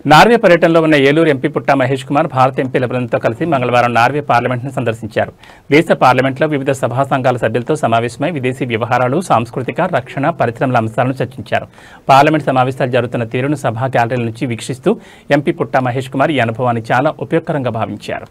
నార్వే పర్యటనలో ఉన్న ఏలూరు ఎంపీ పుట్టా మహేష్ కుమార్ భారత ఎంపీల బృందంతో కలిసి మంగళవారం నార్వే పార్లమెంట్ను సందర్శించారు. దేశ పార్లమెంట్లో వివిధ సభా సంఘాల సభ్యులతో సమావేశమై విదేశీ వ్యవహారాలు, సాంస్కృతిక, రక్షణ, పరిశ్రమల అంశాలను చర్చించారు. పార్లమెంట్ సమావేశాలు జరుగుతున్న తీరును సభా గ్యాలరీల నుంచి వీక్షిస్తూ ఎంపీ పుట్టా మహేష్ కుమార్ ఈ అనుభవాన్ని చాలా ఉపయోగకరంగా భావించారు.